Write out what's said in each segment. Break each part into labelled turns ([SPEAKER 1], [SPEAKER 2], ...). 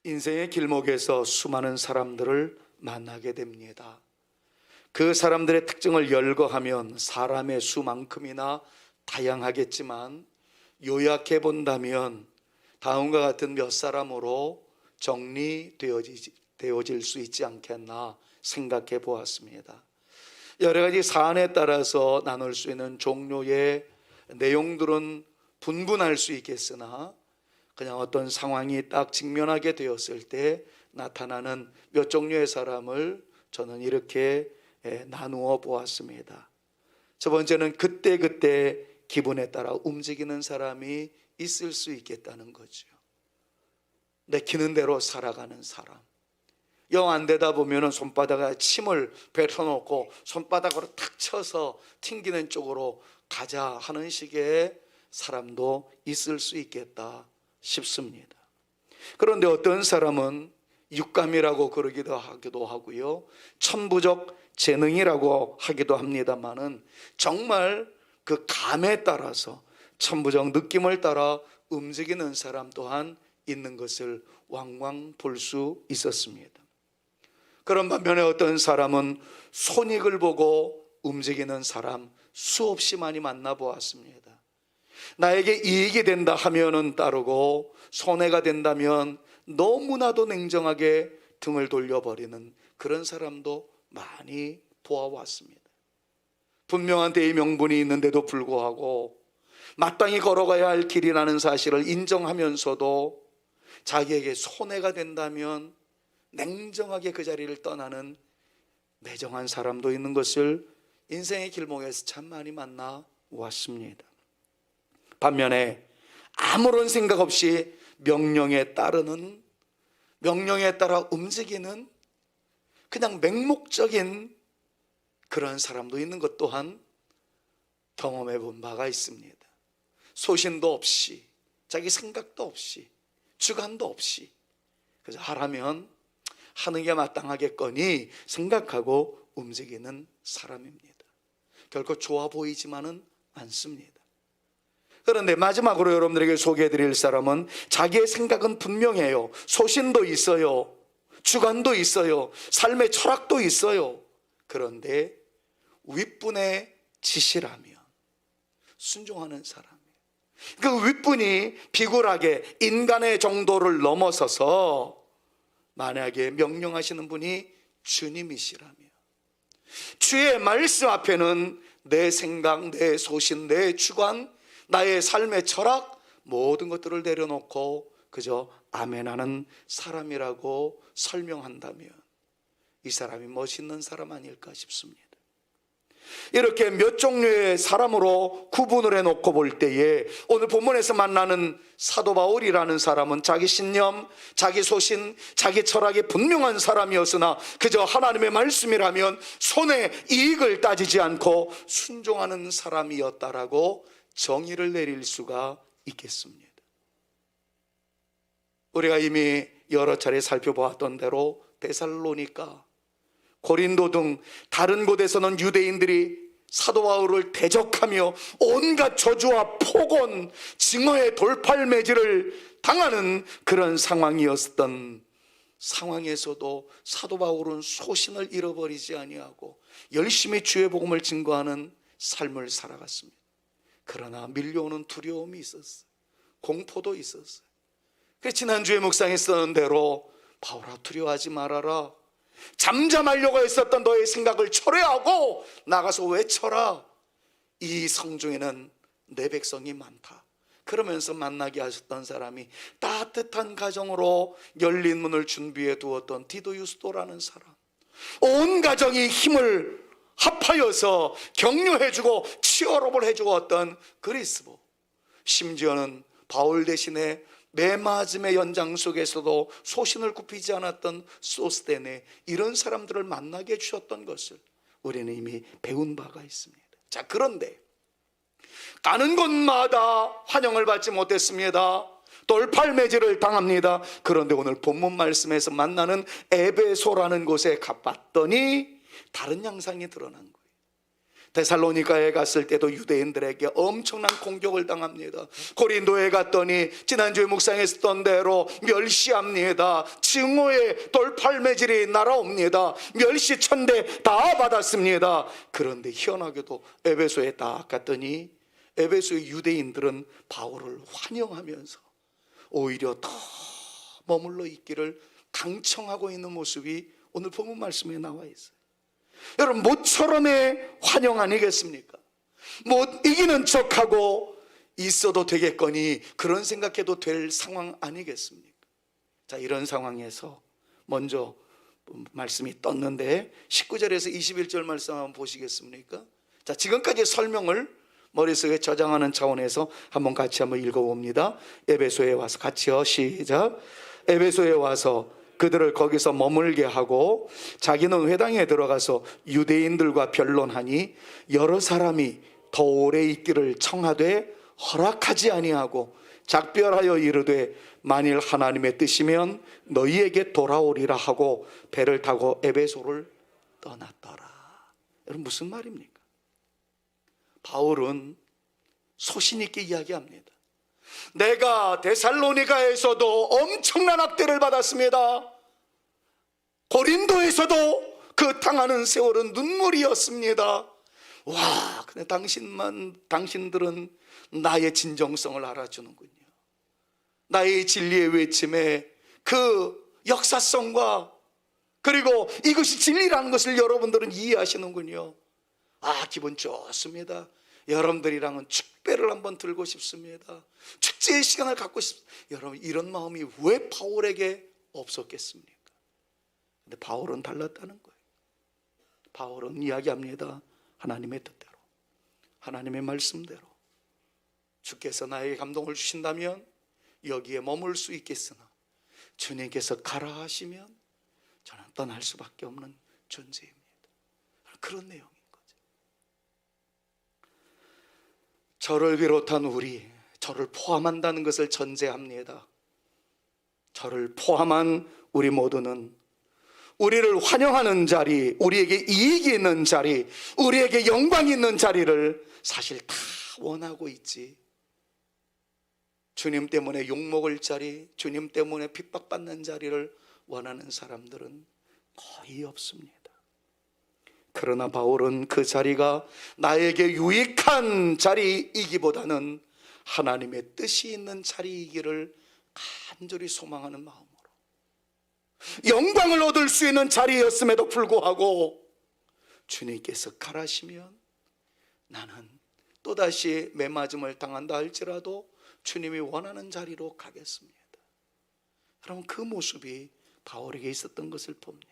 [SPEAKER 1] 인생의 길목에서 수많은 사람들을 만나게 됩니다. 그 사람들의 특징을 열거하면 사람의 수만큼이나 다양하겠지만 요약해 본다면 다음과 같은 몇 사람으로 정리되어질 수 있지 않겠나 생각해 보았습니다. 여러 가지 사안에 따라서 나눌 수 있는 종류의 내용들은 분분할 수 있겠으나 그냥 어떤 상황이 딱 직면하게 되었을 때 나타나는 몇 종류의 사람을 저는 이렇게 나누어 보았습니다. 첫 번째는 그때그때 기분에 따라 움직이는 사람이 있을 수 있겠다는 거죠. 내키는 대로 살아가는 사람. 영 안 되다 보면 손바닥에 침을 뱉어놓고 손바닥으로 탁 쳐서 튕기는 쪽으로 가자 하는 식의 사람도 있을 수 있겠다 싶습니다. 그런데 어떤 사람은 육감이라고 그러기도 하고요, 천부적 재능이라고 하기도 합니다만은 정말 그 감에 따라서 천부적 느낌을 따라 움직이는 사람 또한 있는 것을 왕왕 볼 수 있었습니다. 그런 반면에 어떤 사람은 손익을 보고 움직이는 사람 수없이 많이 만나보았습니다. 나에게 이익이 된다 하면은 따르고 손해가 된다면 너무나도 냉정하게 등을 돌려버리는 그런 사람도 많이 보아왔습니다. 분명한 대의 명분이 있는데도 불구하고 마땅히 걸어가야 할 길이라는 사실을 인정하면서도 자기에게 손해가 된다면 냉정하게 그 자리를 떠나는 매정한 사람도 있는 것을 인생의 길목에서 참 많이 만나 왔습니다. 반면에 아무런 생각 없이 명령에 따르는, 명령에 따라 움직이는 그냥 맹목적인 그런 사람도 있는 것 또한 경험해 본 바가 있습니다. 소신도 없이, 자기 생각도 없이, 주관도 없이 그래서 하라면 하는 게 마땅하겠거니 생각하고 움직이는 사람입니다. 결코 좋아 보이지만은 않습니다. 그런데 마지막으로 여러분들에게 소개해드릴 사람은 자기의 생각은 분명해요. 소신도 있어요. 주관도 있어요. 삶의 철학도 있어요. 그런데 윗분의 지시라면 순종하는 사람이에요. 그 윗분이 비굴하게 인간의 정도를 넘어서서 만약에 명령하시는 분이 주님이시라면 주의 말씀 앞에는 내 생각, 내 소신, 내 주관, 나의 삶의 철학 모든 것들을 내려놓고 그저 아멘하는 사람이라고 설명한다면 이 사람이 멋있는 사람 아닐까 싶습니다. 이렇게 몇 종류의 사람으로 구분을 해놓고 볼 때에 오늘 본문에서 만나는 사도 바울이라는 사람은 자기 신념, 자기 소신, 자기 철학이 분명한 사람이었으나 그저 하나님의 말씀이라면 손해 이익을 따지지 않고 순종하는 사람이었다라고 정의를 내릴 수가 있겠습니다. 우리가 이미 여러 차례 살펴보았던 대로 데살로니가, 고린도 등 다른 곳에서는 유대인들이 사도 바울을 대적하며 온갖 저주와 폭언, 징어의 돌팔매질을 당하는 그런 상황이었던 상황에서도 사도 바울은 소신을 잃어버리지 아니하고 열심히 주의 복음을 증거하는 삶을 살아갔습니다. 그러나 밀려오는 두려움이 있었어요. 공포도 있었어요. 그래서 지난주에 묵상했던 대로 바울아 두려워하지 말아라. 잠잠하려고 했었던 너의 생각을 철회하고 나가서 외쳐라. 이 성중에는 내 백성이 많다. 그러면서 만나게 하셨던 사람이 따뜻한 가정으로 열린 문을 준비해 두었던 디도 유스도라는 사람, 온 가정이 힘을 합하여서 격려해주고 치열업을 해주었던 그리스보, 심지어는 바울 대신에 매맞음의 연장 속에서도 소신을 굽히지 않았던 소스테네, 이런 사람들을 만나게 해주셨던 것을 우리는 이미 배운 바가 있습니다. 자, 그런데 가는 곳마다 환영을 받지 못했습니다. 돌팔매질을 당합니다. 그런데 오늘 본문 말씀에서 만나는 에베소라는 곳에 가봤더니 다른 양상이 드러난 거예요. 데살로니가에 갔을 때도 유대인들에게 엄청난 공격을 당합니다. 고린도에 갔더니 지난주에 묵상했던 대로 멸시합니다. 증오의 돌팔매질이 날아옵니다. 멸시 천대 다 받았습니다. 그런데 희한하게도 에베소에 딱 갔더니 에베소의 유대인들은 바울을 환영하면서 오히려 더 머물러 있기를 강청하고 있는 모습이 오늘 본문 말씀에 나와 있어요. 여러분, 모처럼의 환영 아니겠습니까? 못 이기는 척하고 있어도 되겠거니 그런 생각해도 될 상황 아니겠습니까? 자, 이런 상황에서 먼저 말씀이 떴는데 19절에서 21절 말씀 한번 보시겠습니까? 자, 지금까지 설명을 머릿속에 저장하는 차원에서 한번 같이 한번 읽어봅니다. 에베소에 와서 같이요, 시작. 에베소에 와서 그들을 거기서 머물게 하고 자기는 회당에 들어가서 유대인들과 변론하니 여러 사람이 더 오래 있기를 청하되 허락하지 아니하고 작별하여 이르되 만일 하나님의 뜻이면 너희에게 돌아오리라 하고 배를 타고 에베소를 떠났더라. 여러분, 무슨 말입니까? 바울은 소신 있게 이야기합니다. 내가 데살로니가에서도 엄청난 학대를 받았습니다. 고린도에서도 그 당하는 세월은 눈물이었습니다. 와, 근데 당신들은 나의 진정성을 알아주는군요. 나의 진리의 외침에 그 역사성과 그리고 이것이 진리라는 것을 여러분들은 이해하시는군요. 아, 기분 좋습니다. 여러분들이랑은 축배를 한번 들고 싶습니다. 축제의 시간을 갖고 싶습니다. 여러분, 이런 마음이 왜 바울에게 없었겠습니까? 근데 바울은 달랐다는 거예요. 바울은 이야기합니다. 하나님의 뜻대로, 하나님의 말씀대로 주께서 나에게 감동을 주신다면 여기에 머물 수 있겠으나 주님께서 가라 하시면 저는 떠날 수밖에 없는 존재입니다. 그런 내용인 거죠. 저를 비롯한 우리, 저를 포함한다는 것을 전제합니다. 저를 포함한 우리 모두는 우리를 환영하는 자리, 우리에게 이익이 있는 자리, 우리에게 영광이 있는 자리를 사실 다 원하고 있지, 주님 때문에 욕먹을 자리, 주님 때문에 핍박받는 자리를 원하는 사람들은 거의 없습니다. 그러나 바울은 그 자리가 나에게 유익한 자리이기보다는 하나님의 뜻이 있는 자리이기를 간절히 소망하는 마음으로 영광을 얻을 수 있는 자리였음에도 불구하고 주님께서 가라시면 나는 또다시 매맞음을 당한다 할지라도 주님이 원하는 자리로 가겠습니다. 여러분, 그 모습이 바울에게 있었던 것을 봅니다.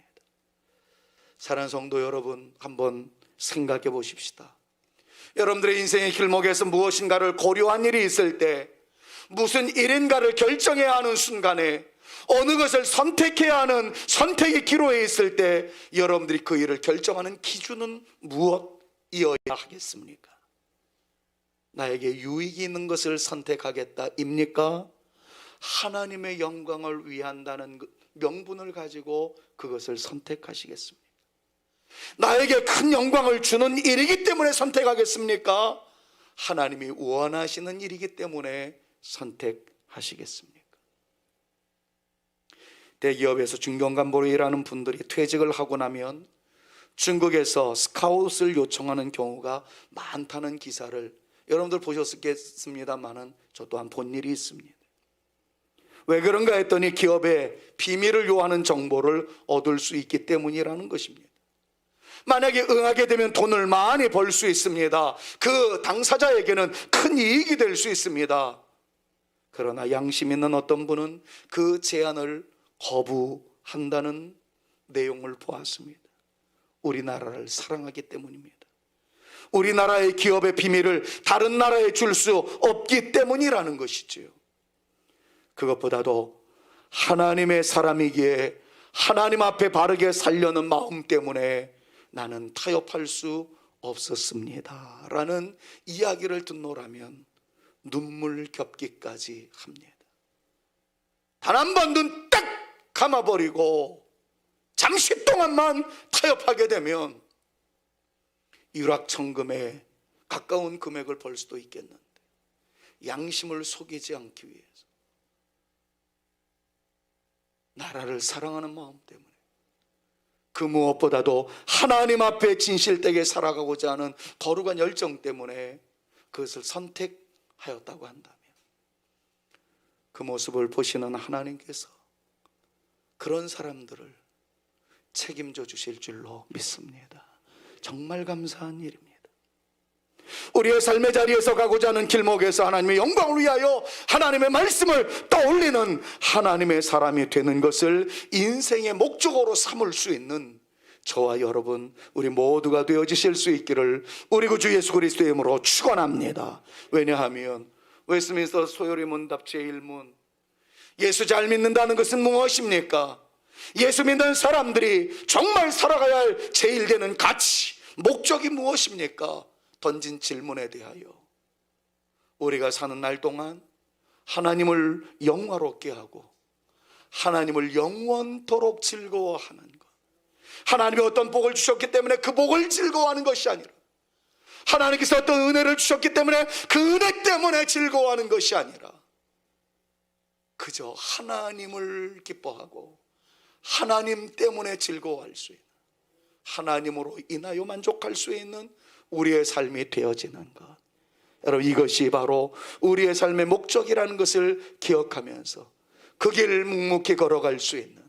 [SPEAKER 1] 사랑하는 성도 여러분, 한번 생각해 보십시다. 여러분들의 인생의 길목에서 무엇인가를 고려한 일이 있을 때, 무슨 일인가를 결정해야 하는 순간에, 어느 것을 선택해야 하는 선택의 기로에 있을 때 여러분들이 그 일을 결정하는 기준은 무엇이어야 하겠습니까? 나에게 유익이 있는 것을 선택하겠다입니까? 하나님의 영광을 위한다는 명분을 가지고 그것을 선택하시겠습니까? 나에게 큰 영광을 주는 일이기 때문에 선택하겠습니까? 하나님이 원하시는 일이기 때문에 선택하시겠습니까? 대기업에서 중견간부로 일하는 분들이 퇴직을 하고 나면 중국에서 스카웃을 요청하는 경우가 많다는 기사를 여러분들 보셨겠습니다만은 저 또한 본 일이 있습니다. 왜 그런가 했더니 기업의 비밀을 요하는 정보를 얻을 수 있기 때문이라는 것입니다. 만약에 응하게 되면 돈을 많이 벌 수 있습니다. 그 당사자에게는 큰 이익이 될 수 있습니다. 그러나 양심 있는 어떤 분은 그 제안을 거부한다는 내용을 보았습니다. 우리나라를 사랑하기 때문입니다. 우리나라의 기업의 비밀을 다른 나라에 줄 수 없기 때문이라는 것이지요. 그것보다도 하나님의 사람이기에 하나님 앞에 바르게 살려는 마음 때문에 나는 타협할 수 없었습니다 라는 이야기를 듣노라면 눈물겹기까지 합니다. 단 한 번 눈 딱 감아버리고 잠시 동안만 타협하게 되면 일확천금에 가까운 금액을 벌 수도 있겠는데 양심을 속이지 않기 위해서, 나라를 사랑하는 마음 때문에, 그 무엇보다도 하나님 앞에 진실되게 살아가고자 하는 거룩한 열정 때문에 그것을 선택하였다고 한다면, 그 모습을 보시는 하나님께서 그런 사람들을 책임져 주실 줄로 믿습니다. 정말 감사한 일입니다. 우리의 삶의 자리에서 가고자 하는 길목에서 하나님의 영광을 위하여 하나님의 말씀을 떠올리는 하나님의 사람이 되는 것을 인생의 목적으로 삼을 수 있는 저와 여러분, 우리 모두가 되어지실 수 있기를 우리 구주 예수 그리스도의 이름으로 축원합니다. 왜냐하면 웨스트민스터 소요리 문답 제1문, 예수 잘 믿는다는 것은 무엇입니까? 예수 믿는 사람들이 정말 살아가야 할 제1되는 가치, 목적이 무엇입니까? 던진 질문에 대하여 우리가 사는 날 동안 하나님을 영화롭게 하고 하나님을 영원토록 즐거워하는 것, 하나님이 어떤 복을 주셨기 때문에 그 복을 즐거워하는 것이 아니라, 하나님께서 어떤 은혜를 주셨기 때문에 그 은혜 때문에 즐거워하는 것이 아니라, 그저 하나님을 기뻐하고 하나님 때문에 즐거워할 수 있는, 하나님으로 인하여 만족할 수 있는 우리의 삶이 되어지는 것, 여러분, 이것이 바로 우리의 삶의 목적이라는 것을 기억하면서 그 길을 묵묵히 걸어갈 수 있는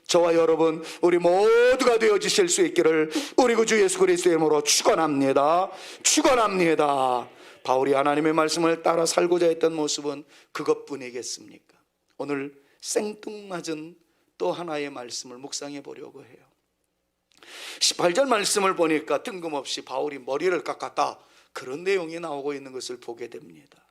[SPEAKER 1] 저와 여러분, 우리 모두가 되어지실 수 있기를 우리 구주 예수 그리스도의 이름으로 축원합니다. 축원합니다. 바울이 하나님의 말씀을 따라 살고자 했던 모습은 그것뿐이겠습니까? 오늘 생뚱맞은 또 하나의 말씀을 묵상해 보려고 해요. 18절 말씀을 보니까 뜬금없이 바울이 머리를 깎았다, 그런 내용이 나오고 있는 것을 보게 됩니다.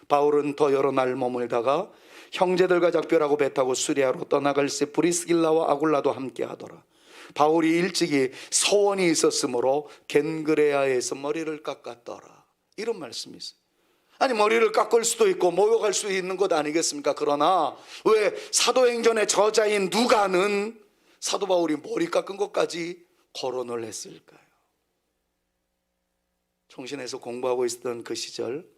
[SPEAKER 1] 바울은 더 여러 날 머물다가 형제들과 작별하고 배 타고 수리아로 떠나갈새 브리스길라와 아굴라도 함께 하더라. 바울이 일찍이 서원이 있었으므로 겐그레아에서 머리를 깎았더라, 이런 말씀이 있어요. 아니, 머리를 깎을 수도 있고 모욕할 수 있는 것 아니겠습니까? 그러나 왜 사도행전의 저자인 누가는 사도 바울이 머리 깎은 것까지 거론을 했을까요? 총신에서 공부하고 있었던 그 시절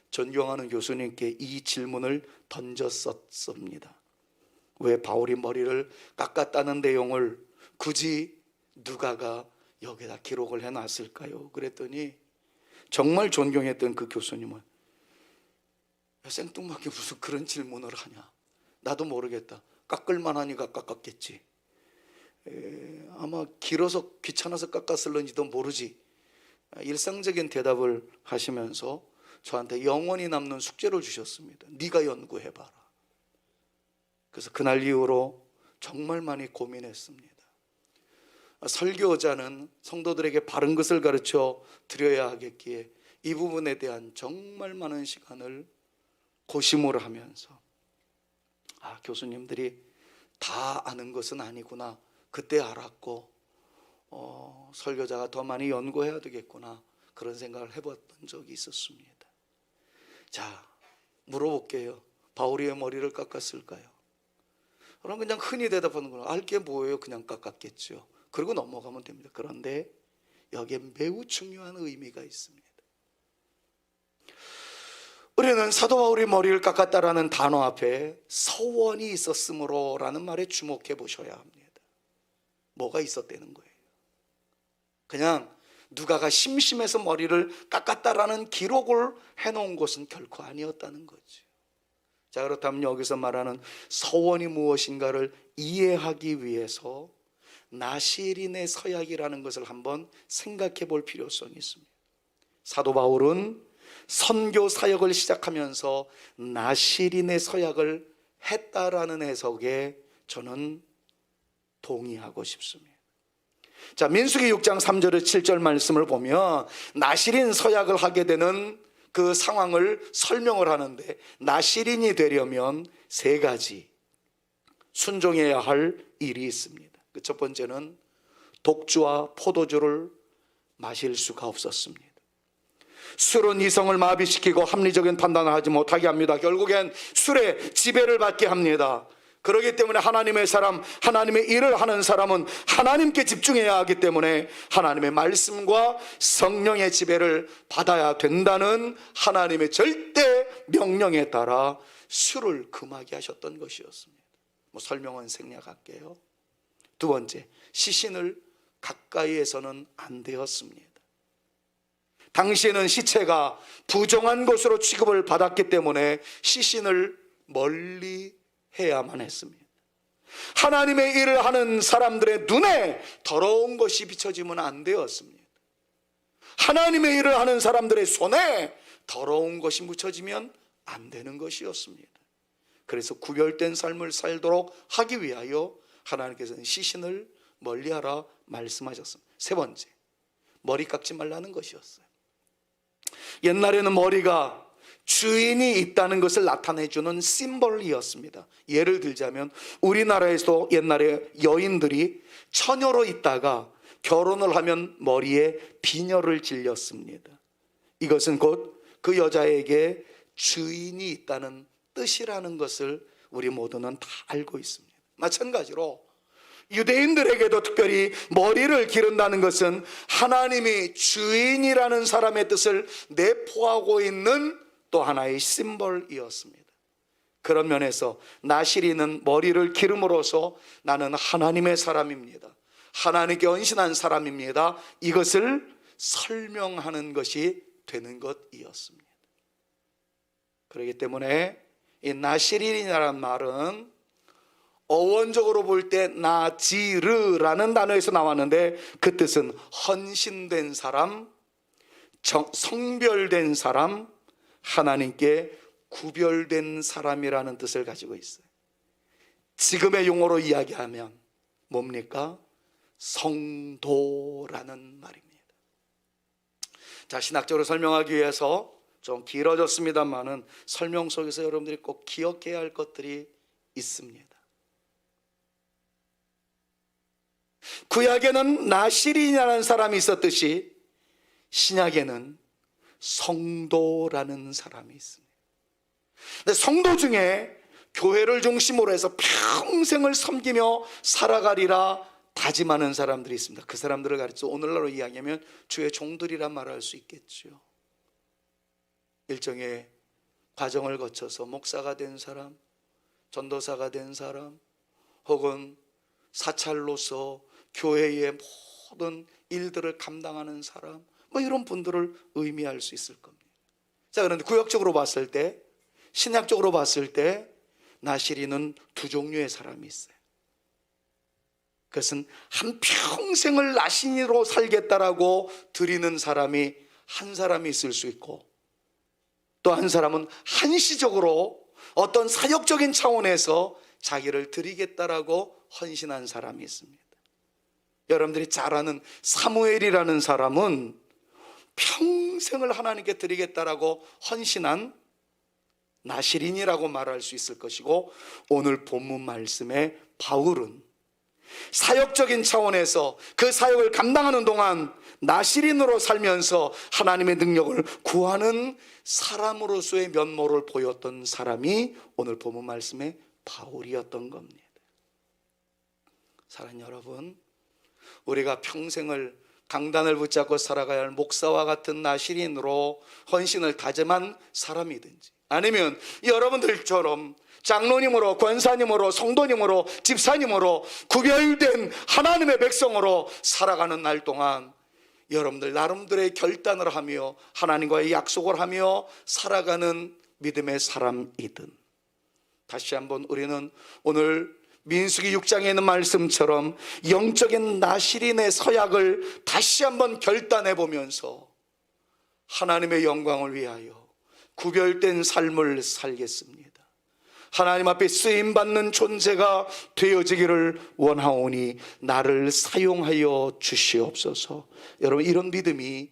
[SPEAKER 1] 존경하는 교수님께 이 질문을 던졌었습니다. 왜 바울이 머리를 깎았다는 내용을 굳이 누가가 여기다 기록을 해놨을까요? 그랬더니 정말 존경했던 그 교수님은, 생뚱맞게 무슨 그런 질문을 하냐, 나도 모르겠다, 깎을 만하니까 깎았겠지, 아마 길어서 귀찮아서 깎았을런지도 모르지, 일상적인 대답을 하시면서 저한테 영원히 남는 숙제를 주셨습니다. 네가 연구해봐라. 그래서 그날 이후로 정말 많이 고민했습니다. 설교자는 성도들에게 바른 것을 가르쳐 드려야 하겠기에 이 부분에 대한 정말 많은 시간을 고심을 하면서, 교수님들이 다 아는 것은 아니구나, 그때 알았고 설교자가 더 많이 연구해야 되겠구나, 그런 생각을 해봤던 적이 있었습니다. 자, 물어볼게요. 바울이 왜 머리를 깎았을까요? 그럼 그냥 흔히 대답하는 거는 알게 뭐예요, 그냥 깎았겠죠, 그리고 넘어가면 됩니다. 그런데 여기에 매우 중요한 의미가 있습니다. 우리는 사도 바울이 머리를 깎았다라는 단어 앞에 서원이 있었으므로 라는 말에 주목해 보셔야 합니다. 뭐가 있었다는 거예요? 그냥 누가가 심심해서 머리를 깎았다라는 기록을 해놓은 것은 결코 아니었다는 거죠. 자, 그렇다면 여기서 말하는 서원이 무엇인가를 이해하기 위해서 나시린의 서약이라는 것을 한번 생각해 볼 필요성이 있습니다. 사도 바울은 선교 사역을 시작하면서 나시린의 서약을 했다라는 해석에 저는 동의하고 싶습니다. 자, 민수기 6장 3절에 7절 말씀을 보면 나시린 서약을 하게 되는 그 상황을 설명을 하는데, 나시린이 되려면 세 가지 순종해야 할 일이 있습니다. 그 첫 번째는 독주와 포도주를 마실 수가 없었습니다. 술은 이성을 마비시키고 합리적인 판단을 하지 못하게 합니다. 결국엔 술에 지배를 받게 합니다. 그렇기 때문에 하나님의 사람, 하나님의 일을 하는 사람은 하나님께 집중해야 하기 때문에 하나님의 말씀과 성령의 지배를 받아야 된다는 하나님의 절대 명령에 따라 술을 금하게 하셨던 것이었습니다. 설명은 생략할게요. 두 번째, 시신을 가까이에서는 안 되었습니다. 당시에는 시체가 부정한 것으로 취급을 받았기 때문에 시신을 멀리 해야만 했습니다. 하나님의 일을 하는 사람들의 눈에 더러운 것이 비춰지면 안 되었습니다. 하나님의 일을 하는 사람들의 손에 더러운 것이 묻혀지면 안 되는 것이었습니다. 그래서 구별된 삶을 살도록 하기 위하여 하나님께서는 시신을 멀리하라 말씀하셨습니다. 세 번째, 머리 깎지 말라는 것이었어요. 옛날에는 머리가 주인이 있다는 것을 나타내주는 심벌이었습니다. 예를 들자면 우리나라에서 옛날에 여인들이 처녀로 있다가 결혼을 하면 머리에 비녀를 질렸습니다. 이것은 곧 그 여자에게 주인이 있다는 뜻이라는 것을 우리 모두는 다 알고 있습니다. 마찬가지로 유대인들에게도 특별히 머리를 기른다는 것은 하나님이 주인이라는 사람의 뜻을 내포하고 있는 또 하나의 심벌이었습니다. 그런 면에서 나시리는 머리를 기름으로써 나는 하나님의 사람입니다, 하나님께 헌신한 사람입니다, 이것을 설명하는 것이 되는 것이었습니다. 그렇기 때문에 이 나시린이라는 말은 어원적으로 볼 때 나지르라는 단어에서 나왔는데 그 뜻은 헌신된 사람, 성별된 사람, 하나님께 구별된 사람이라는 뜻을 가지고 있어요. 지금의 용어로 이야기하면 뭡니까? 성도라는 말입니다. 자, 신학적으로 설명하기 위해서 좀 길어졌습니다만은 설명 속에서 여러분들이 꼭 기억해야 할 것들이 있습니다. 구약에는 나시린이라는 사람이 있었듯이 신약에는 성도라는 사람이 있습니다. 근데 성도 중에 교회를 중심으로 해서 평생을 섬기며 살아가리라 다짐하는 사람들이 있습니다. 그 사람들을 가르쳐 오늘날로 이야기하면 주의 종들이라 말할 수 있겠죠. 일정의 과정을 거쳐서 목사가 된 사람, 전도사가 된 사람, 혹은 사찰로서 교회의 모든 일들을 감당하는 사람, 이런 분들을 의미할 수 있을 겁니다. 자, 그런데 구역적으로 봤을 때, 신약적으로 봤을 때 나시리는 두 종류의 사람이 있어요. 그것은 한평생을 나시리로 살겠다라고 드리는 사람이 한 사람이 있을 수 있고, 또 한 사람은 한시적으로 어떤 사역적인 차원에서 자기를 드리겠다라고 헌신한 사람이 있습니다. 여러분들이 잘 아는 사무엘이라는 사람은 평생을 하나님께 드리겠다라고 헌신한 나시린이라고 말할 수 있을 것이고, 오늘 본문 말씀의 바울은 사역적인 차원에서 그 사역을 감당하는 동안 나시린으로 살면서 하나님의 능력을 구하는 사람으로서의 면모를 보였던 사람이 오늘 본문 말씀의 바울이었던 겁니다. 사랑하는 여러분, 우리가 평생을 강단을 붙잡고 살아가야 할 목사와 같은 나시린으로 헌신을 다짐한 사람이든지, 아니면 여러분들처럼 장로님으로, 권사님으로, 성도님으로, 집사님으로 구별된 하나님의 백성으로 살아가는 날 동안 여러분들 나름대로의 결단을 하며 하나님과의 약속을 하며 살아가는 믿음의 사람이든, 다시 한번 우리는 오늘 민수기 6장에 있는 말씀처럼 영적인 나시린의 서약을 다시 한번 결단해 보면서 하나님의 영광을 위하여 구별된 삶을 살겠습니다, 하나님 앞에 쓰임받는 존재가 되어지기를 원하오니 나를 사용하여 주시옵소서. 여러분, 이런 믿음이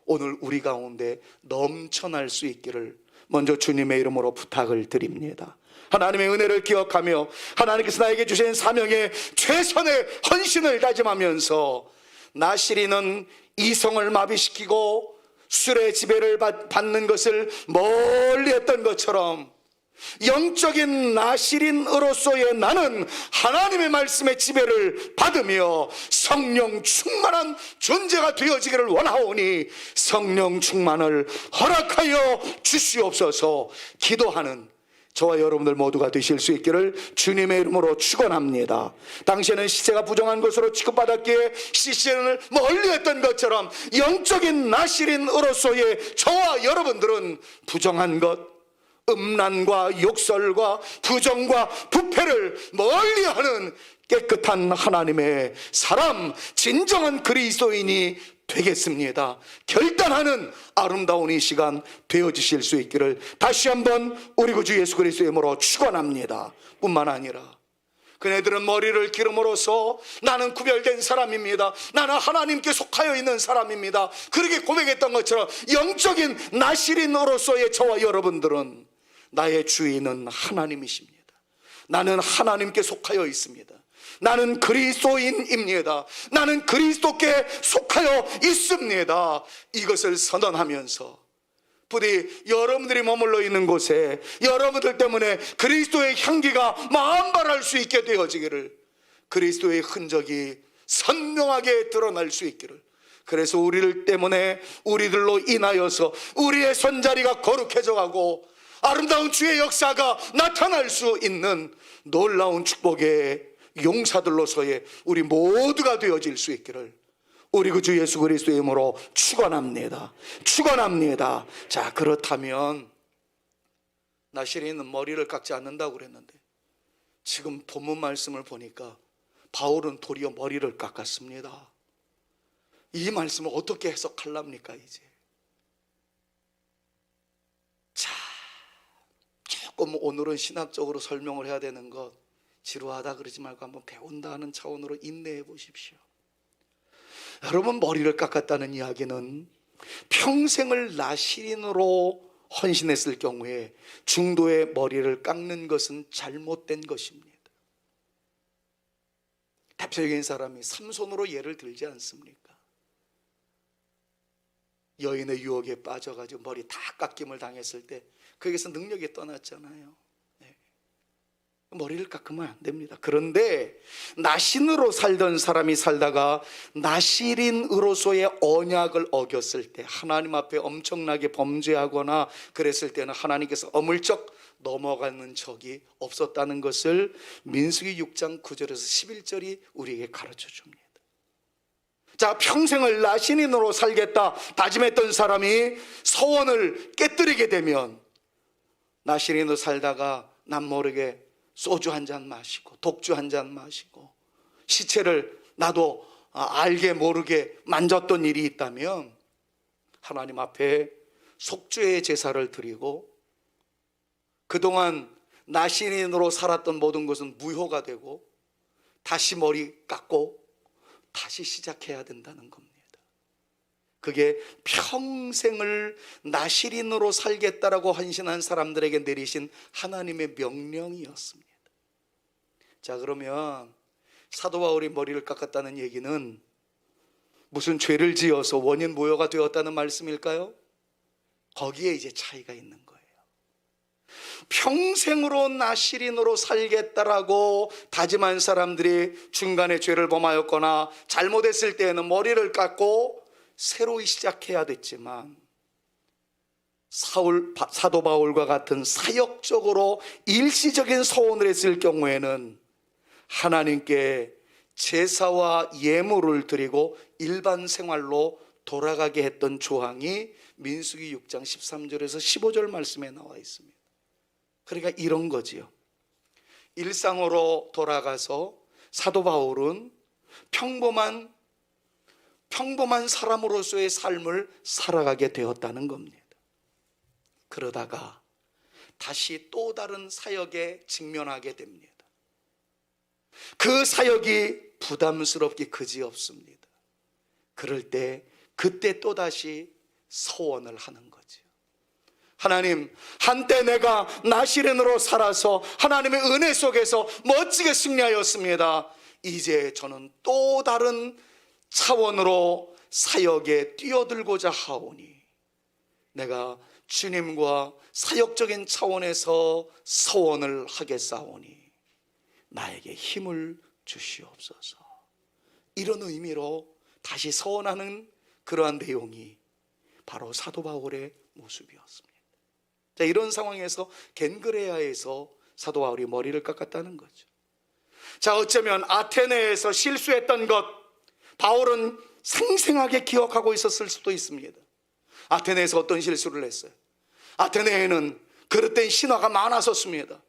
[SPEAKER 1] 오늘 우리 가운데 넘쳐날 수 있기를 먼저 주님의 이름으로 부탁을 드립니다. 하나님의 은혜를 기억하며 하나님께서 나에게 주신 사명에 최선의 헌신을 다짐하면서 나시리는 이성을 마비시키고 술의 지배를 받는 것을 멀리 했던 것처럼 영적인 나실인으로서의 나는 하나님의 말씀의 지배를 받으며 성령 충만한 존재가 되어지기를 원하오니 성령 충만을 허락하여 주시옵소서. 기도하는 저와 여러분들 모두가 되실 수 있기를 주님의 이름으로 축원합니다. 당시에는 시체가 부정한 것으로 취급받았기에 시신을 멀리했던 것처럼 영적인 나실인으로서의 저와 여러분들은 부정한 것, 음란과 욕설과 부정과 부패를 멀리하는 깨끗한 하나님의 사람, 진정한 그리스도인이 되겠습니다. 결단하는 아름다운 이 시간 되어주실 수 있기를 다시 한번 우리 구주 예수 그리스도의 이름으로 축원합니다. 뿐만 아니라 그네들은 머리를 기름으로써 나는 구별된 사람입니다, 나는 하나님께 속하여 있는 사람입니다, 그렇게 고백했던 것처럼 영적인 나실인으로서의 저와 여러분들은 나의 주인은 하나님이십니다. 나는 하나님께 속하여 있습니다. 나는 그리스도인입니다. 나는 그리스도께 속하여 있습니다. 이것을 선언하면서 부디 여러분들이 머물러 있는 곳에 여러분들 때문에 그리스도의 향기가 만발할 수 있게 되어지기를, 그리스도의 흔적이 선명하게 드러날 수 있기를, 그래서 우리를 때문에 우리들로 인하여서 우리의 손자리가 거룩해져 가고 아름다운 주의 역사가 나타날 수 있는 놀라운 축복의 용사들로서의 우리 모두가 되어질 수 있기를 우리 주 예수 그리스도의 이름으로 축원합니다. 축원합니다. 자, 그렇다면 나실인은 머리를 깎지 않는다고 그랬는데 지금 본문 말씀을 보니까 바울은 도리어 머리를 깎았습니다. 이 말씀을 어떻게 해석하랍니까 이제? 자, 조금 오늘은 신학적으로 설명을 해야 되는 것, 지루하다 그러지 말고 한번 배운다는 차원으로 인내해 보십시오. 여러분, 머리를 깎았다는 이야기는 평생을 나실인으로 헌신했을 경우에 중도의 머리를 깎는 것은 잘못된 것입니다. 대표적인 사람이 삼손으로 예를 들지 않습니까? 여인의 유혹에 빠져가지고 머리 다 깎임을 당했을 때 거기서 능력이 떠났잖아요. 머리를 깎으면 안 됩니다. 그런데 나신으로 살던 사람이 살다가 나실인으로서의 언약을 어겼을 때, 하나님 앞에 엄청나게 범죄하거나 그랬을 때는 하나님께서 어물쩍 넘어가는 적이 없었다는 것을 민수기 6장 9절에서 11절이 우리에게 가르쳐 줍니다. 자, 평생을 나신인으로 살겠다 다짐했던 사람이 서원을 깨뜨리게 되면 나신인으로 살다가 남모르게 소주 한 잔 마시고 독주 한 잔 마시고 시체를 나도 알게 모르게 만졌던 일이 있다면 하나님 앞에 속죄의 제사를 드리고 그동안 나신인으로 살았던 모든 것은 무효가 되고 다시 머리 깎고 다시 시작해야 된다는 겁니다. 그게 평생을 나실인으로 살겠다라고 헌신한 사람들에게 내리신 하나님의 명령이었습니다. 자, 그러면 사도 바울이 머리를 깎았다는 얘기는 무슨 죄를 지어서 원인 무효가 되었다는 말씀일까요? 거기에 이제 차이가 있는 거예요. 평생으로 나실인으로 살겠다라고 다짐한 사람들이 중간에 죄를 범하였거나 잘못했을 때에는 머리를 깎고 새로 시작해야 됐지만 사도 바울과 같은 사역적으로 일시적인 서원을 했을 경우에는 하나님께 제사와 예물을 드리고 일반 생활로 돌아가게 했던 조항이 민수기 6장 13절에서 15절 말씀에 나와 있습니다. 그러니까 이런 거지요. 일상으로 돌아가서 사도 바울은 평범한 사람으로서의 삶을 살아가게 되었다는 겁니다. 그러다가 다시 또 다른 사역에 직면하게 됩니다. 그 사역이 부담스럽기 그지없습니다. 그럴 때 그때 또다시 서원을 하는 거죠. 하나님, 한때 내가 나실인으로 살아서 하나님의 은혜 속에서 멋지게 승리하였습니다. 이제 저는 또 다른 차원으로 사역에 뛰어들고자 하오니 내가 주님과 사역적인 차원에서 서원을 하겠사오니 나에게 힘을 주시옵소서. 이런 의미로 다시 서원하는 그러한 내용이 바로 사도 바울의 모습이었습니다. 자, 이런 상황에서 겐그레아에서 사도 바울이 머리를 깎았다는 거죠. 자, 어쩌면 아테네에서 실수했던 것 바울은 생생하게 기억하고 있었을 수도 있습니다. 아테네에서 어떤 실수를 했어요? 아테네에는 그릇된 신화가 많았었습니다.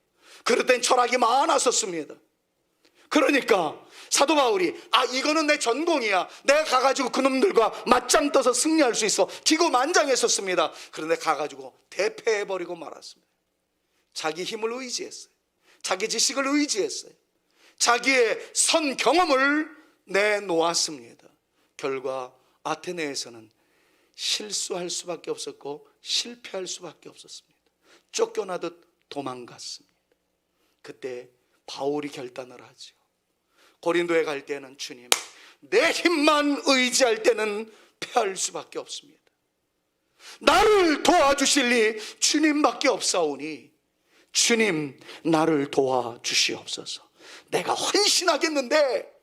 [SPEAKER 1] 그릇된 철학이 많았었습니다. 그러니까 사도 바울이 이거는 내 전공이야, 내가 가가지고 그놈들과 맞짱 떠서 승리할 수 있어, 기고만장했었습니다. 그런데 가가지고 대패해버리고 말았습니다. 자기 힘을 의지했어요. 자기 지식을 의지했어요. 자기의 선 경험을 내놓았습니다. 결과 아테네에서는 실수할 수밖에 없었고 실패할 수밖에 없었습니다. 쫓겨나듯 도망갔습니다. 그때 바울이 결단을 하죠. 고린도에 갈 때는 주님, 내 힘만 의지할 때는 패할 수밖에 없습니다. 나를 도와주실 이 주님밖에 없사오니 주님 나를 도와주시옵소서. 내가 헌신하겠는데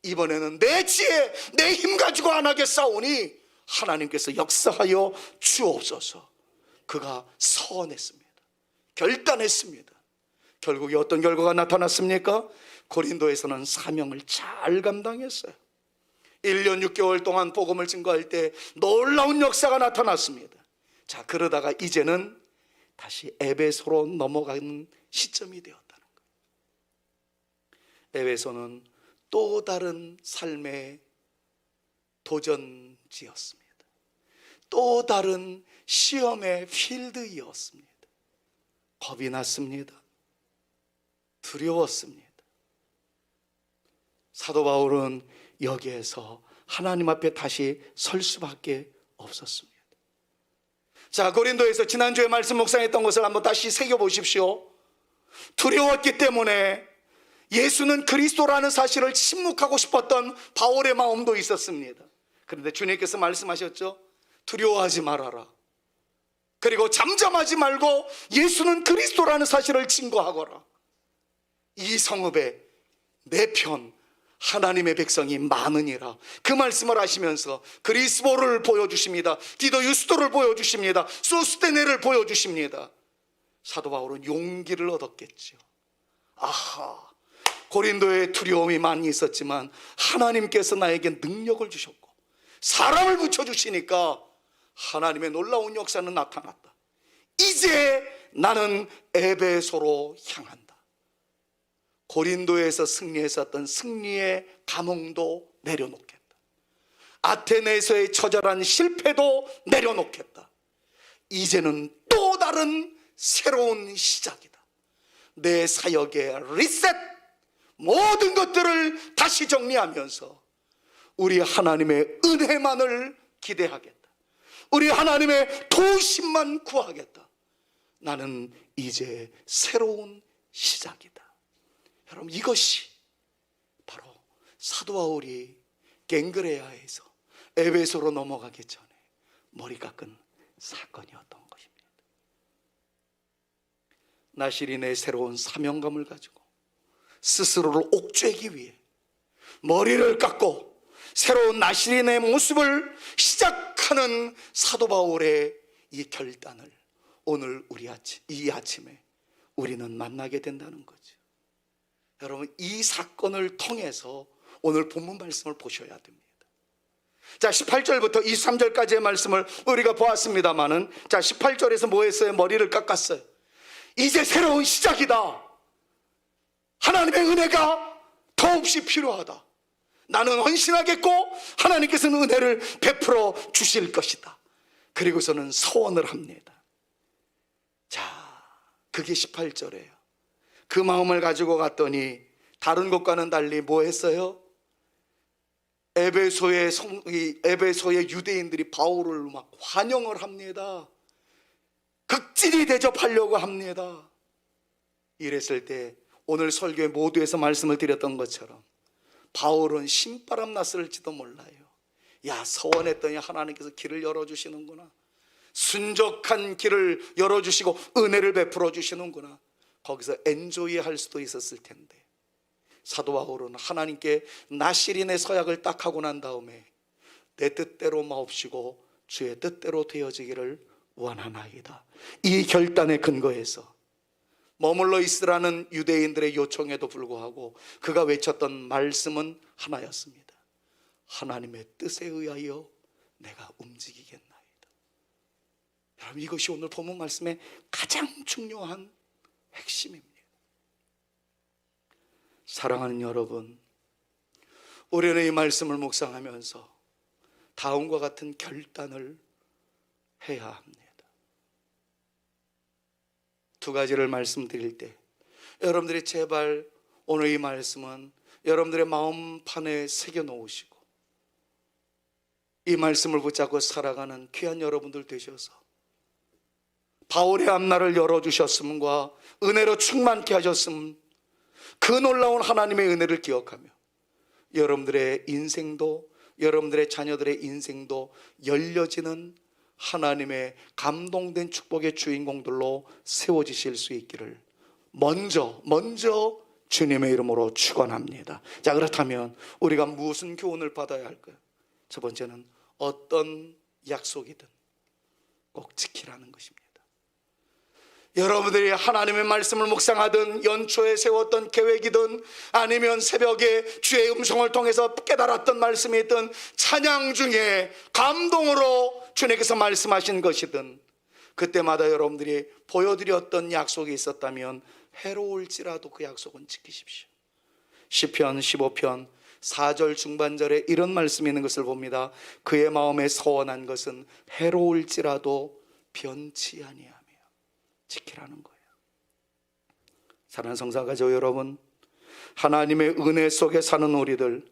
[SPEAKER 1] 이번에는 내 지혜, 내 힘 가지고 안 하겠사오니 하나님께서 역사하여 주옵소서. 그가 서원했습니다. 결단했습니다. 결국에 어떤 결과가 나타났습니까? 고린도에서는 사명을 잘 감당했어요. 1년 6개월 동안 복음을 증거할 때 놀라운 역사가 나타났습니다. 자, 그러다가 이제는 다시 에베소로 넘어가는 시점이 되었다는 거예요. 에베소는 또 다른 삶의 도전지였습니다. 또 다른 시험의 필드이었습니다. 겁이 났습니다. 두려웠습니다. 사도 바울은 여기에서 하나님 앞에 다시 설 수밖에 없었습니다. 자, 고린도에서 지난주에 말씀 묵상했던 것을 한번 다시 새겨보십시오. 두려웠기 때문에 예수는 그리스도라는 사실을 침묵하고 싶었던 바울의 마음도 있었습니다. 그런데 주님께서 말씀하셨죠. 두려워하지 말아라. 그리고 잠잠하지 말고 예수는 그리스도라는 사실을 증거하거라. 이 성읍에 내 편 하나님의 백성이 많으니라. 그 말씀을 하시면서 그리스도를 보여주십니다. 디도 유스도를 보여주십니다. 소스테네를 보여주십니다. 사도 바울은 용기를 얻었겠죠. 아하, 고린도에 두려움이 많이 있었지만 하나님께서 나에게 능력을 주셨고 사람을 붙여주시니까 하나님의 놀라운 역사는 나타났다. 이제 나는 에베소로 향한다. 고린도에서 승리했었던 승리의 감흥도 내려놓겠다. 아테네에서의 처절한 실패도 내려놓겠다. 이제는 또 다른 새로운 시작이다. 내 사역의 리셋, 모든 것들을 다시 정리하면서 우리 하나님의 은혜만을 기대하겠다. 우리 하나님의 도우심만 구하겠다. 나는 이제 새로운 시작이다. 여러분, 이것이 바로 사도 바울이 겐그레아에서 에베소로 넘어가기 전에 머리 깎은 사건이었던 것입니다. 나시린의 새로운 사명감을 가지고 스스로를 옥죄기 위해 머리를 깎고 새로운 나시린의 모습을 시작하는 사도 바울의 이 결단을 오늘 이 아침에 우리는 만나게 된다는 거죠. 여러분, 이 사건을 통해서 오늘 본문 말씀을 보셔야 됩니다. 자, 18절부터 23절까지의 말씀을 우리가 보았습니다마는, 자, 18절에서 뭐 했어요? 머리를 깎았어요. 이제 새로운 시작이다. 하나님의 은혜가 더없이 필요하다. 나는 헌신하겠고 하나님께서는 은혜를 베풀어 주실 것이다. 그리고서는 서원을 합니다. 자, 그게 18절이에요. 그 마음을 가지고 갔더니 다른 곳과는 달리 뭐 했어요? 에베소의 유대인들이 바울을 막 환영을 합니다. 극진히 대접하려고 합니다. 이랬을 때 오늘 설교의 모두에서 말씀을 드렸던 것처럼 바울은 신바람 났을지도 몰라요. 야, 서원했더니 하나님께서 길을 열어주시는구나. 순적한 길을 열어주시고 은혜를 베풀어 주시는구나. 거기서 엔조이 할 수도 있었을 텐데 사도 바울은 하나님께 나실이 내 서약을 딱 하고 난 다음에 내 뜻대로 마옵시고 주의 뜻대로 되어지기를 원하나이다. 이 결단의 근거에서 머물러 있으라는 유대인들의 요청에도 불구하고 그가 외쳤던 말씀은 하나였습니다. 하나님의 뜻에 의하여 내가 움직이겠나이다. 여러분, 이것이 오늘 본문 말씀의 가장 중요한 핵심입니다. 사랑하는 여러분, 우리는 이 말씀을 묵상하면서 다음과 같은 결단을 해야 합니다. 두 가지를 말씀드릴 때 여러분들이 제발 오늘 이 말씀은 여러분들의 마음판에 새겨 놓으시고 이 말씀을 붙잡고 살아가는 귀한 여러분들 되셔서 바울의 앞날을 열어주셨음과 은혜로 충만케 하셨음, 그 놀라운 하나님의 은혜를 기억하며 여러분들의 인생도 여러분들의 자녀들의 인생도 열려지는 하나님의 감동된 축복의 주인공들로 세워지실 수 있기를 먼저 주님의 이름으로 축원합니다. 자, 그렇다면 우리가 무슨 교훈을 받아야 할까요? 첫 번째는 어떤 약속이든 꼭 지키라는 것입니다. 여러분들이 하나님의 말씀을 묵상하든 연초에 세웠던 계획이든 아니면 새벽에 주의 음성을 통해서 깨달았던 말씀이든 찬양 중에 감동으로 주님께서 말씀하신 것이든 그때마다 여러분들이 보여드렸던 약속이 있었다면 해로울지라도 그 약속은 지키십시오. 시편 15편 4절 중반절에 이런 말씀이 있는 것을 봅니다. 그의 마음에 서원한 것은 해로울지라도 변치 아니하며 지키라는 거예요. 사랑하는 성사가족 여러분, 하나님의 은혜 속에 사는 우리들,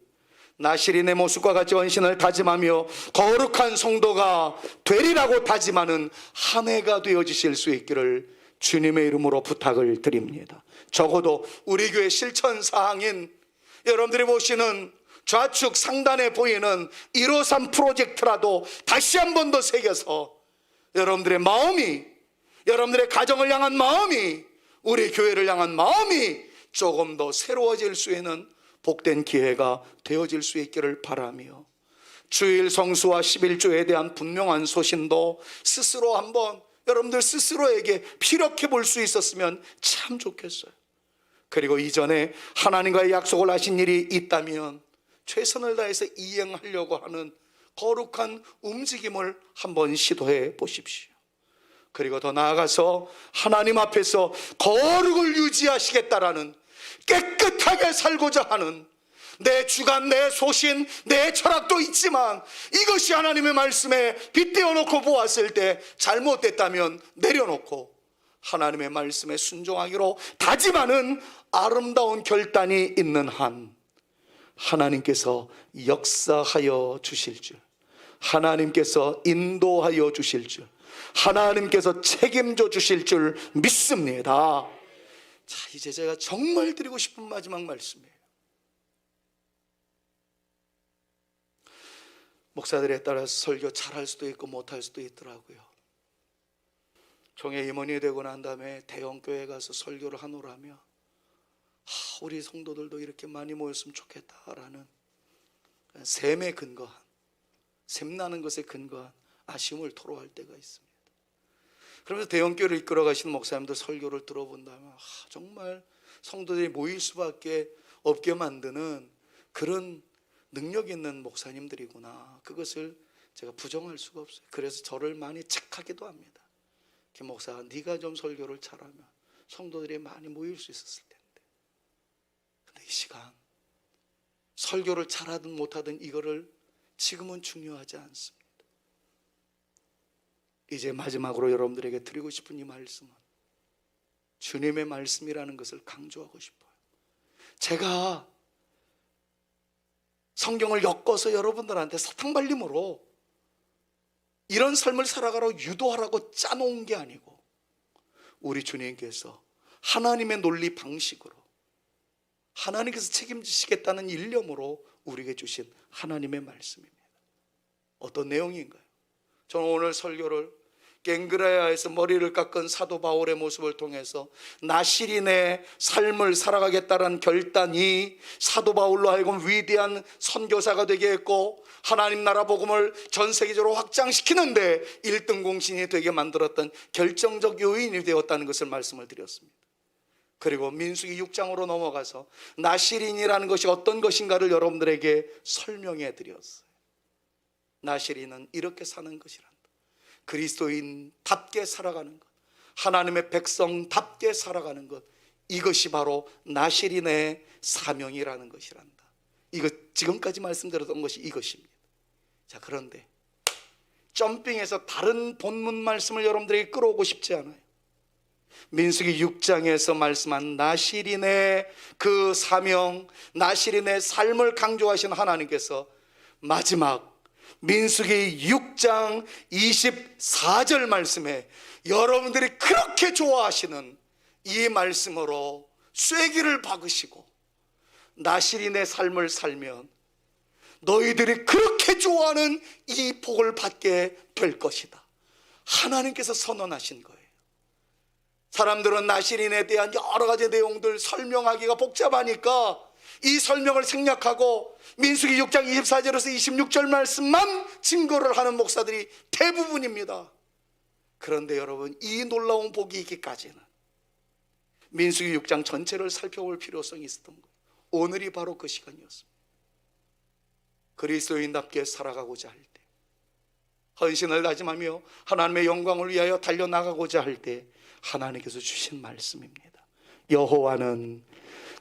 [SPEAKER 1] 나실이 내 모습과 같이 헌신을 다짐하며 거룩한 성도가 되리라고 다짐하는 한 해가 되어지실 수 있기를 주님의 이름으로 부탁을 드립니다. 적어도 우리 교회 실천사항인 여러분들이 보시는 좌측 상단에 보이는 153 프로젝트라도 다시 한 번 더 새겨서 여러분들의 마음이, 여러분들의 가정을 향한 마음이, 우리 교회를 향한 마음이 조금 더 새로워질 수 있는 복된 기회가 되어질 수 있기를 바라며 주일 성수와 11조에 대한 분명한 소신도 스스로 한번 여러분들 스스로에게 피력해 볼 수 있었으면 참 좋겠어요. 그리고 이전에 하나님과의 약속을 하신 일이 있다면 최선을 다해서 이행하려고 하는 거룩한 움직임을 한번 시도해 보십시오. 그리고 더 나아가서 하나님 앞에서 거룩을 유지하시겠다라는, 깨끗하게 살고자 하는 내 주관, 내 소신, 내 철학도 있지만 이것이 하나님의 말씀에 빗대어 놓고 보았을 때 잘못됐다면 내려놓고 하나님의 말씀에 순종하기로 다짐하는 아름다운 결단이 있는 한 하나님께서 역사하여 주실 줄, 하나님께서 인도하여 주실 줄, 하나님께서 책임져 주실 줄 믿습니다. 자, 이제 제가 정말 드리고 싶은 마지막 말씀이에요. 목사들에 따라서 설교 잘할 수도 있고 못할 수도 있더라고요. 종회 임원이 되고 난 다음에 대형교회 가서 설교를 하노라며 우리 성도들도 이렇게 많이 모였으면 좋겠다라는 샘에 근거한, 샘나는 것에 근거한 아쉬움을 토로할 때가 있습니다. 그러면서 대형교회를 이끌어 가시는 목사님들 설교를 들어본다면 정말 성도들이 모일 수밖에 없게 만드는 그런 능력 있는 목사님들이구나. 그것을 제가 부정할 수가 없어요. 그래서 저를 많이 책하기도 합니다. 김 목사, 네가 좀 설교를 잘하면 성도들이 많이 모일 수 있었을 텐데. 근데 이 시간 설교를 잘하든 못하든 이거를 지금은 중요하지 않습니다. 이제 마지막으로 여러분들에게 드리고 싶은 이 말씀은 주님의 말씀이라는 것을 강조하고 싶어요. 제가 성경을 엮어서 여러분들한테 사탕발림으로 이런 삶을 살아가라고 유도하라고 짜놓은 게 아니고 우리 주님께서 하나님의 논리 방식으로 하나님께서 책임지시겠다는 일념으로 우리에게 주신 하나님의 말씀입니다. 어떤 내용인가요? 저는 오늘 설교를 갱그레아에서 머리를 깎은 사도 바울의 모습을 통해서 나시린의 삶을 살아가겠다는 결단이 사도 바울로 하여금 위대한 선교사가 되게 했고 하나님 나라 복음을 전 세계적으로 확장시키는데 1등 공신이 되게 만들었던 결정적 요인이 되었다는 것을 말씀을 드렸습니다. 그리고 민수기 6장으로 넘어가서 나시린이라는 것이 어떤 것인가를 여러분들에게 설명해 드렸어요. 나시린은 이렇게 사는 것이란다. 그리스도인답게 살아가는 것, 하나님의 백성답게 살아가는 것, 이것이 바로 나시린의 사명이라는 것이란다. 이거 지금까지 말씀드렸던 것이 이것입니다. 자, 그런데 점핑해서 다른 본문 말씀을 여러분들에게 끌어오고 싶지 않아요. 민수기 6장에서 말씀한 나시린의 그 사명, 나시린의 삶을 강조하신 하나님께서 마지막 민수기 6장 24절 말씀에 여러분들이 그렇게 좋아하시는 이 말씀으로 쐐기를 박으시고 나시린의 삶을 살면 너희들이 그렇게 좋아하는 이 복을 받게 될 것이다. 하나님께서 선언하신 거예요. 사람들은 나시린에 대한 여러 가지 내용들 설명하기가 복잡하니까 이 설명을 생략하고 민수기 6장 24절에서 26절 말씀만 증거를 하는 목사들이 대부분입니다. 그런데 여러분, 이 놀라운 복이 있기까지는 민수기 6장 전체를 살펴볼 필요성이 있었던 거예요. 오늘이 바로 그 시간이었습니다. 그리스도인답게 살아가고자 할 때, 헌신을 다짐하며 하나님의 영광을 위하여 달려나가고자 할 때 하나님께서 주신 말씀입니다. 여호와는,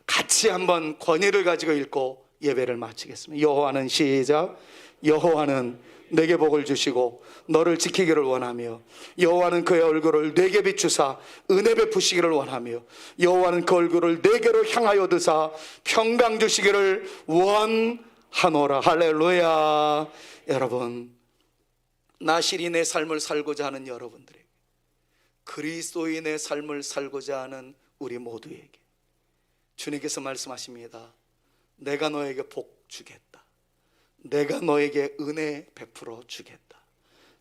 [SPEAKER 1] 같이 한번 권위를 가지고 읽고 예배를 마치겠습니다. 여호와는, 시작. 여호와는 내게 복을 주시고 너를 지키기를 원하며, 여호와는 그의 얼굴을 내게 비추사 은혜 베푸시기를 원하며, 여호와는 그 얼굴을 내게로 향하여 드사 평강 주시기를 원하노라. 할렐루야. 여러분, 나시린의 삶을 살고자 하는 여러분들에게, 그리스도인의 삶을 살고자 하는 우리 모두에게 주님께서 말씀하십니다. 내가 너에게 복 주겠다. 내가 너에게 은혜 베풀어 주겠다.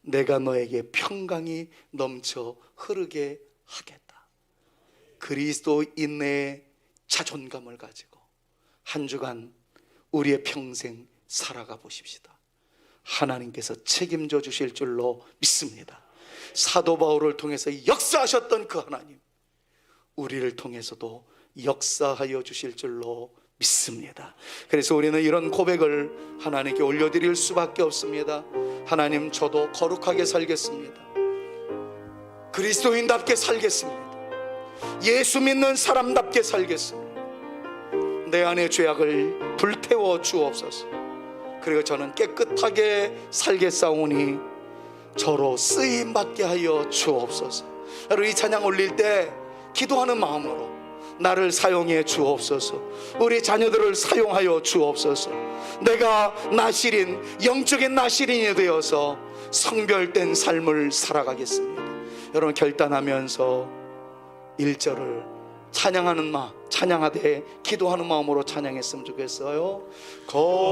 [SPEAKER 1] 내가 너에게 평강이 넘쳐 흐르게 하겠다. 그리스도인의 자존감을 가지고 한 주간 우리의 평생 살아가 보십시다. 하나님께서 책임져 주실 줄로 믿습니다. 사도 바울을 통해서 역사하셨던 그 하나님, 우리를 통해서도 역사하여 주실 줄로 믿습니다. 그래서 우리는 이런 고백을 하나님께 올려드릴 수밖에 없습니다. 하나님, 저도 거룩하게 살겠습니다. 그리스도인답게 살겠습니다. 예수 믿는 사람답게 살겠습니다. 내 안의 죄악을 불태워 주옵소서. 그리고 저는 깨끗하게 살겠사오니 저로 쓰임받게 하여 주옵소서. 여러분, 이 찬양 올릴 때 기도하는 마음으로 나를 사용해 주옵소서. 우리 자녀들을 사용하여 주옵소서. 내가 나시린, 영적인 나시린이 되어서 성별된 삶을 살아가겠습니다. 여러분, 결단하면서 1절을 찬양하는 마음, 찬양하되 기도하는 마음으로 찬양했으면 좋겠어요. 거룩하게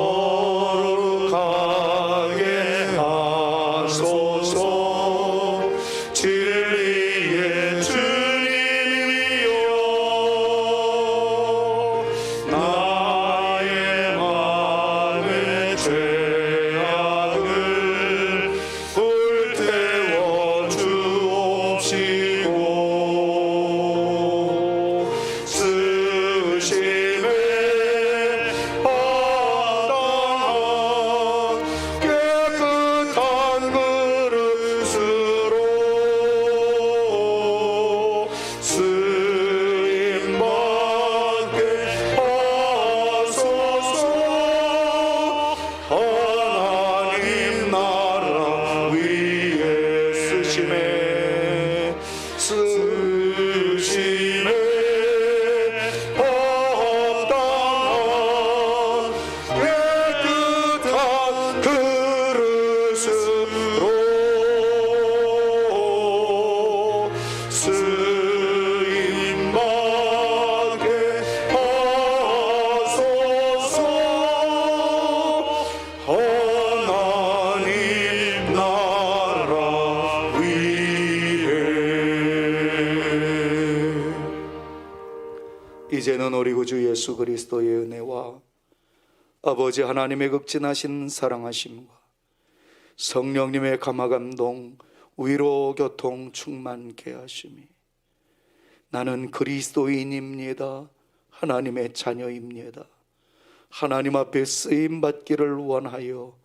[SPEAKER 1] 하소서 진리의 주님이여, 나의 마음의 죄악을 불태워 주옵시고 깨끗한 그 이제는 우리 구주 예수 그리스도의 은혜와 아버지 하나님의 극진하신 사랑하심과 성령님의 감화감동 위로 교통 충만케 하심이 나는 그리스도인입니다. 하나님의 자녀입니다. 하나님 앞에 쓰임받기를 원하여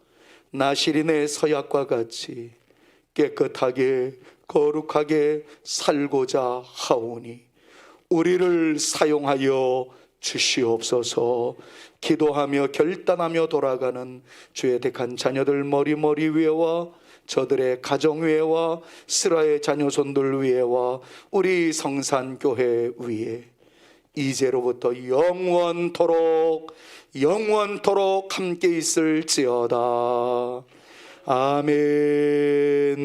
[SPEAKER 1] 나시린의 서약과 같이 깨끗하게 거룩하게 살고자 하오니 우리를 사용하여 주시옵소서. 기도하며 결단하며 돌아가는 주의 택한 자녀들 머리 위에와 저들의 가정 위에와 스라의 자녀손들 위에와 우리 성산교회 위에 이제로부터 영원토록 함께 있을지어다. 아멘.